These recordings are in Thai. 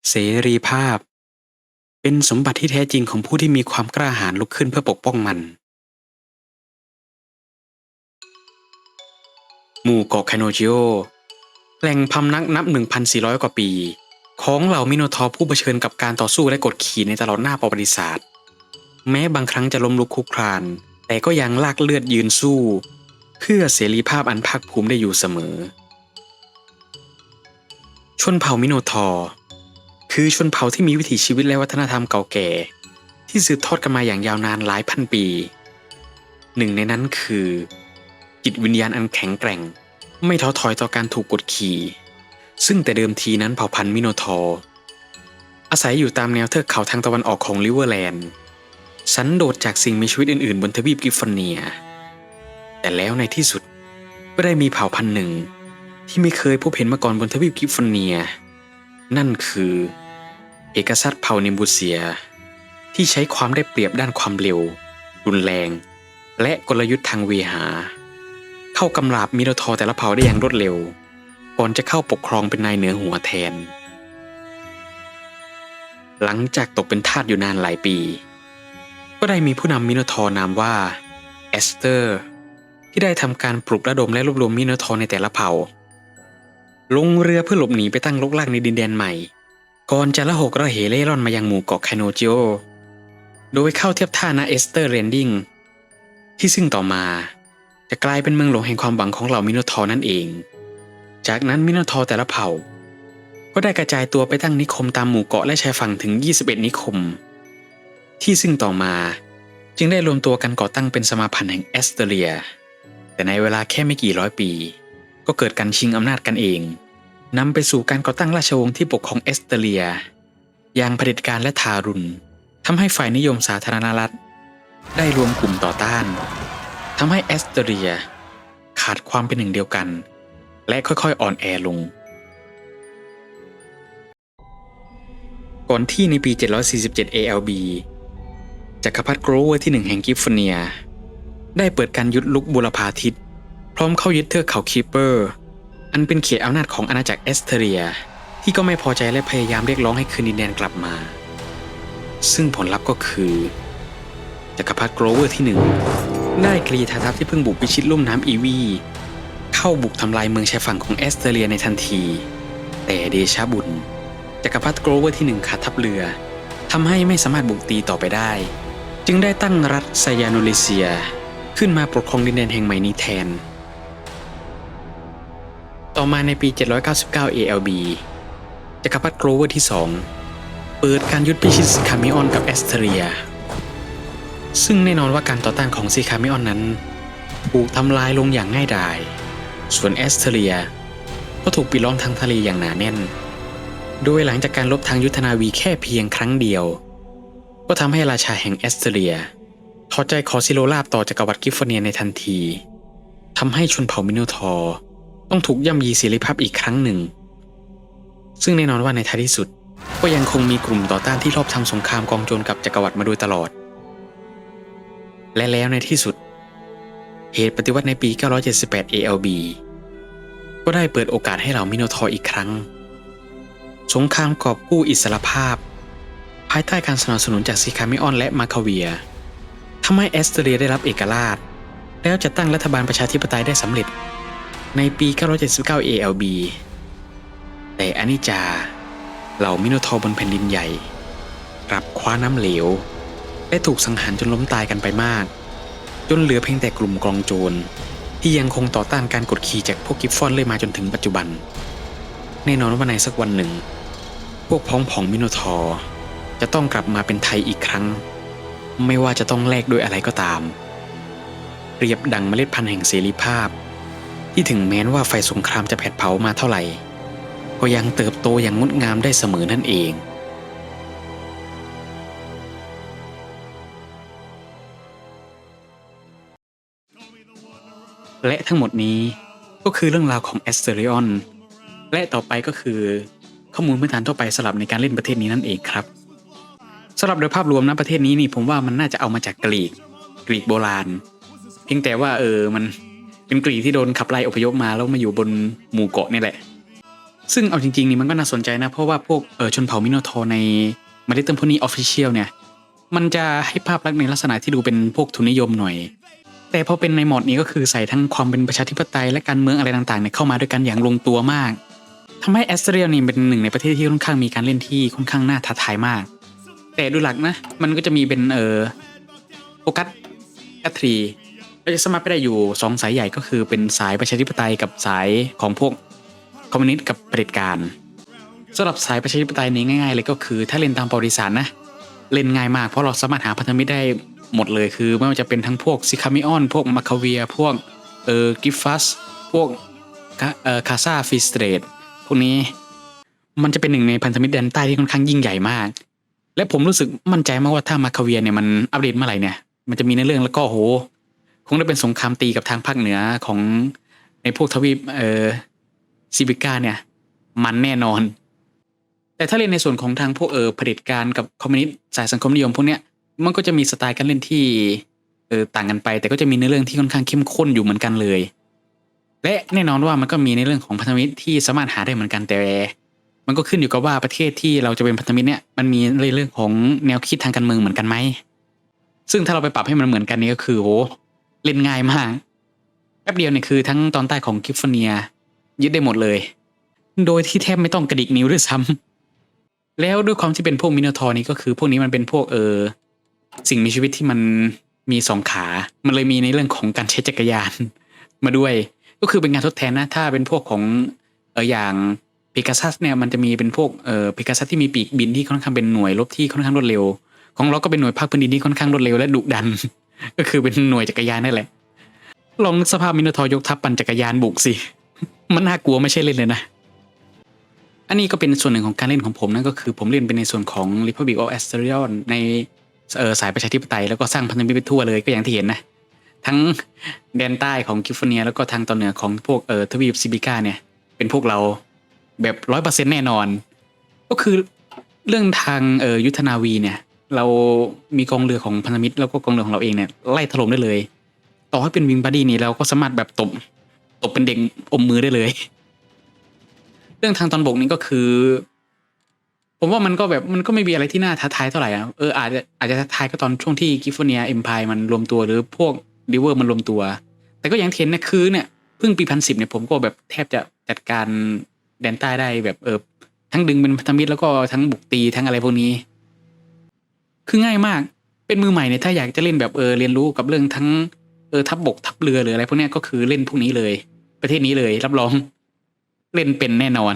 เสรีภาพเป็นสมบัติที่แท้จริงของผู้ที่มีความกล้าหาญลุกขึ้นเพื่อปกป้องมันหมู่เกาะแคโนจิโอแหล่งพำนักนับ 1,400 กว่าปีของเหล่ามิโนทอร์ผู้เผชิญกับการต่อสู้และกดขี่ในตลอดหน้าประวัติศาสตร์แม้บางครั้งจะล้มลุกคลุกคลานแต่ก็ยังลากเลือดยืนสู้เพื่อเสรีภาพอันภาคภูมิได้อยู่เสมอชนเผ่ามิโนทอร์คือชนเผ่าที่มีวิถีชีวิตและวัฒนธรรมเก่าแก่ที่สืบทอดกันมาอย่างยาวนานหลายพันปีหนึ่งในนั้นคือจิตวิญญาณอันแข็งแกร่งไม่ท้อถอยต่อการถูกกดขี่ซึ่งแต่เดิมทีนั้นเผ่าพันธุ์มิโนทอร์อาศัยอยู่ตามแนวเทือกเขาทางตะวันออกของริเวอร์แลนด์สันโดษจากสิ่งมีชีวิตอื่นๆบนทวีปกิฟฟอร์เนียแต่แล้วในที่สุดก็ได้มีเผ่าพันธุ์หนึ่งที่ไม่เคยพบเห็นมาก่อนบนทวีปกิฟฟอร์เนียนั่นคือเอกซัตเผ่านิมบูเซียที่ใช้ความได้เปรียบด้านความเร็วรุนแรงและกลยุทธ์ทางเวหาเข้ากำราบมิโนทอร์แต่ละเผ่าได้อย่างรวดเร็วก่อนจะเข้าปกครองเป็นนายเหนือหัวแทนหลังจากตกเป็นทาสอยู่นานหลายปีก็ได้มีผู้นำมิโนทอร์นามว่าแอสเตอร์ที่ได้ทำการปลุกระดมและรวบรวมมิโนทอร์ในแต่ละเผ่าลงเรือเพื่อหลบหนีไปตั้งรกรากในดินแดนใหม่ก่อนจะละหกระเหเล่ร่อนมายังหมู่เกาะแคโนจิโอโดยเข้าเทียบท่าณเอสเตอร์แลนดิ้งที่ซึ่งต่อมาจะกลายเป็นเมืองหลวงแห่งความหวังของเหล่ามิโนทอร์นั่นเองจากนั้นมิโนทอร์แต่ละเผ่าก็ได้กระจายตัวไปตั้งนิคมตามหมู่เกาะและชายฝั่งถึง21นิคมที่ซึ่งต่อมาจึงได้รวมตัวกันก่อตั้งเป็นสมาพันธ์แห่งแอสเตเรียแต่ในเวลาแค่ไม่กี่ร้อยปีก็เกิดการชิงอำนาจกันเองนำไปสู่การก่อตั้งราชวงศ์ที่ปกครองแอสเตเรียอย่างเผด็จการและทารุณทำให้ฝ่ายนิยมสาธารณรัฐได้รวมกลุ่มต่อต้านทำให้แอสเตเรียขาดความเป็นหนึ่งเดียวกันและค่อยๆอ่อนแอลงก่อนที่ในปี747 ALB จักรพรรดิโกรเวอร์ที่1แห่งกิฟฟอร์เนียได้เปิดการยุดลุกบูรพาทิศพร้อมเข้ายึดเทือกเขาคีเปอร์อันเป็นเขตอำนาจของอาณาจักรแอสเตเรียที่ก็ไม่พอใจและพยายามเรียกร้องให้คืนดินแดนกลับมาซึ่งผลลัพธ์ก็คือจักรพรรดิโกรเวอร์ที่1ได้กรีธาทัพที่เพิ่งบุกพิชิตลุ่มน้ำอีวีเข้าบุกทำลายเมืองชายฝั่งของแอสเตเรียในทันทีแต่เดชะบุญจักรพรรดิโกรเวอร์ที่1ขาดทัพเรือทำให้ไม่สามารถบุกตีต่อไปได้จึงได้ตั้งรัฐไซยาโนเลเซียขึ้นมาปกครองดินแดนแห่งใหม่นี้แทนต่อมาในปี799 ALB จักรพรรดิโกรเวอร์ที่2เปิดการยุทธพิชิตซิคามิออนกับแอสเตเรียซึ่งแน่นอนว่าการต่อต้านของซิคามิออนนั้นถูกทำลายลงอย่างง่ายดายส่วนแอสเตเรียก็ถูกปิดล้อมทางทะเลอย่างหนาแน่นโดยหลังจากการรบทางยุทธนาวีแค่เพียงครั้งเดียวก็ทำให้ราชาแห่งแอสเตเรียถอดใจขอสิโรราบต่อจักรวรรดิกิฟฟอร์เนียในทันทีทำให้ชนเผ่ามิโนทอร์ต้องถูกย่ำยีเสรีภาพอีกครั้งหนึ่งซึ่งแน่นอนว่าในท้ายที่สุดก็ยังคงมีกลุ่มต่อต้านที่รอบทำสงครามกองโจรกับจักรวรรดิมาโดยตลอดและแล้วในที่สุดเหตุปฏิวัติในปี978 ALB ก็ได้เปิดโอกาสให้เหล่ามิโนทอร์อีกครั้งสงครามกอบกู้อิสรภาพภายใต้การสนับสนุนจากซิคามิออนและมาคาเวียทำให้แอสเตเรียได้รับเอกราชแล้วจะตั้งรัฐบาลประชาธิปไตยได้สำเร็จในปี979 ALB แต่อนิจจาเหล่ามิโนทอร์บนแผ่นดินใหญ่กลับคว้าน้ำเหลวและถูกสังหารจนล้มตายกันไปมากจนเหลือเพียงแต่กลุ่มกองโจรที่ยังคงต่อต้านการกดขี่จากพวกกิฟฟอนเลยมาจนถึงปัจจุบันแน่นอนว่าในสักวันหนึ่งพวกพ้องผองมิโนทอร์จะต้องกลับมาเป็นไทยอีกครั้งไม่ว่าจะต้องแลกด้วยอะไรก็ตามเปรียบดั่งเมล็ดพันธุ์แห่งเสรีภาพที่ถึงแม้ว่าไฟสงครามจะแผดเผามาเท่าไหร่ก็ยังเติบโตอย่างงดงามได้เสมอนั่นเองและทั้งหมดนี้ก็คือเรื่องราวของแอสเตเรียนและต่อไปก็คือข้อมูลพื้นฐานทั่วไปสำหรับในการเล่นประเทศนี้นั่นเองครับสำหรับโดยภาพรวมนะประเทศนี้นี่ผมว่ามันน่าจะเอามาจากกรีกโบราณเพียงแต่ว่ามันเป็นกรีกที่โดนขับไล่อพยพมาแล้วมาอยู่บนหมู่เกาะนี่แหละ ซึ่งเอาจริงๆนี่มันก็น่าสนใจนะเพราะว่าพวกชนเผ่ามิโนทอร์ในมาริเติมพวกนี้ออฟฟิเชียลเนี่ยมันจะให้ภาพลักษณ์ในลักษณะที่ดูเป็นพวกทุนนิยมหน่อยแต่พอเป็นในโหมดนี้ก็คือใส่ทั้งความเป็นประชาธิปไตยและการเมืองอะไรต่างๆเนี่ยเข้ามาด้วยกันอย่างลงตัวมากทำให้แอสเตเรียนี่เป็นหนึ่งในประเทศที่ค่อนข้างมีการเล่นที่ค่อนข้างน่าท้าทายมากแต่ดูหลักนะมันก็จะมีเป็นโฟกัสแอทรีเราจะสมัครไปได้อยู่2สายใหญ่ก็คือเป็นสายประชาธิปไตยกับสายของพวกคอมมิวนิสต์กับเผด็จการสำหรับสายประชาธิปไตยนี้ง่ายๆเลยก็คือถ้าเล่นตามประวัติศาสตร์นะเล่นง่ายมากเพราะเราสามารถหาพันธมิตรได้หมดเลยคือไม่ว่าจะเป็นทั้งพวกซิคามิออนพวกมาคาเวียพวกกิฟฟัสพวกคาซาฟิสเตรตพวกนี้มันจะเป็นหนึ่งในพันธมิตรแดนใต้ที่ค่อนข้างยิ่งใหญ่มากและผมรู้สึกมั่นใจมากว่าถ้ามาคาเวียเนี่ยมันอัปเดตเมื่อไหร่เนี่ยมันจะมีในเรื่องแล้วก็โหคงได้เป็นสงครามตีกับทางภาคเหนือของในพวกทวีปซิบิก้าเนี่ยมันแน่นอนแต่ถ้าเล่นในส่วนของทางพวกเผด็จการกับคอมมิวนิสต์สายสังคมนิยมพวกเนี้ยมันก็จะมีสไตล์การเล่นที่ต่างกันไปแต่ก็จะมีในเรื่องที่ค่อนข้างเข้มข้นอยู่เหมือนกันเลยและแน่นอนว่ามันก็มีในเรื่องของพันธมิตรที่สามารถหาได้เหมือนกันแต่มันก็ขึ้นอยู่กับว่าประเทศที่เราจะเป็นพันธมิตรเนี่ยมันมีในเรื่องของแนวคิดทางการเมืองเหมือนกันไหมซึ่งถ้าเราไปปรับให้มันเหมือนกันนี่ก็คือโหเล่นง่ายมากแป๊บเดียวเนี่ยคือทั้งตอนใต้ของกิฟฟอร์เนียยึดได้หมดเลยโดยที่แทบไม่ต้องกระดิกนิ้วด้วยซ้ำแล้วด้วยความที่เป็นพวกมิโนทอร์นี่ก็คือพวกนี้มันเป็นพวกสิ่งมีชีวิตที่มันมี2ขามันเลยมีในเรื่องของการใช้จักรยานมาด้วยก็คือเป็นงานทดแทนนะถ้าเป็นพวกของอย่างเพกาซัสเนี่ยมันจะมีเป็นพวกเพกาซัสที่มีปีกบินที่ค่อนข้างเป็นหน่วยรบที่ค่อนข้างรวดเร็วของเราก็เป็นหน่วยภาคพื้นดินที่ค่อนข้างรวดเร็วและดุดัน ก็คือเป็นหน่วยจักรยานนั่นแหละลองนึกสภาพมิโนทอร์ยกทัพปั่นจักรยานบุกสิ มันน่ากลัวไม่ใช่เล่นเลยนะอันนี้ก็เป็นส่วนหนึ่งของการเล่นของผมนั่นก็คือผมเล่นเป็นในส่วนของ Republic of Asterion ในสายประชาธิปไตยแล้วก็สร้างพันธมิตรไปทั่วเลยก็อย่างที่เห็นนะทั้งแดนใต้ของกิฟฟอร์เนียแล้วก็ทางตอนเหนือของพวกทวีปซิบิก้าเนี่ยเป็นพวกเราแบบ 100% แน่นอนก็คือเรื่องทางยุทธนาวีเนี่ยเรามีกองเรือของพันธมิตรแล้วก็กองเรือของเราเองเนี่ยไล่ถล่มได้เลยต่อให้เป็นวิงบัดดี้นี่เราก็สามารถแบบตบเป็นเด็กอมมือได้เลยเรื่องทางตอนบกนี่ก็คือผมว่ามันก็แบบมันก็ไม่มีอะไรที่น่าท้าทายเท่าไหร่อ่ะอาจจะท้าทายก็ตอนช่วงที่กิฟฟอร์เนียเอ็มไพร์มันรวมตัวหรือพวกริเวอร์มันรวมตัวแต่ก็อย่างเห็นนะคือเนี่ยเพิ่งปี1010เนี่ยผมก็แบบแทบจะจัดการแดนใต้ได้แบบทั้งดึงเป็นพันธมิตรแล้วก็ทั้งบุกตีทั้งอะไรพวกนี้คือง่ายมากเป็นมือใหม่เนี่ยถ้าอยากจะเล่นแบบเรียนรู้กับเรื่องทั้งทัพบกทัพเรือหรืออะไรพวกเนี้ยก็คือเล่นพวกนี้เลยประเทศนี้เลยรับรองเล่นเป็นแน่นอน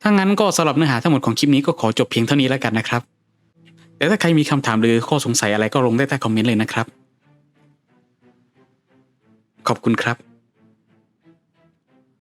ถ้างั้นก็สำหรับเนื้อหาทั้งหมดของคลิปนี้ก็ขอจบเพียงเท่านี้แล้วกันนะครับแต่ถ้าใครมีคำถามหรือข้อสงสัยอะไรก็ลงได้ใต้คอมเมนต์เลยนะครับขอบคุณครับ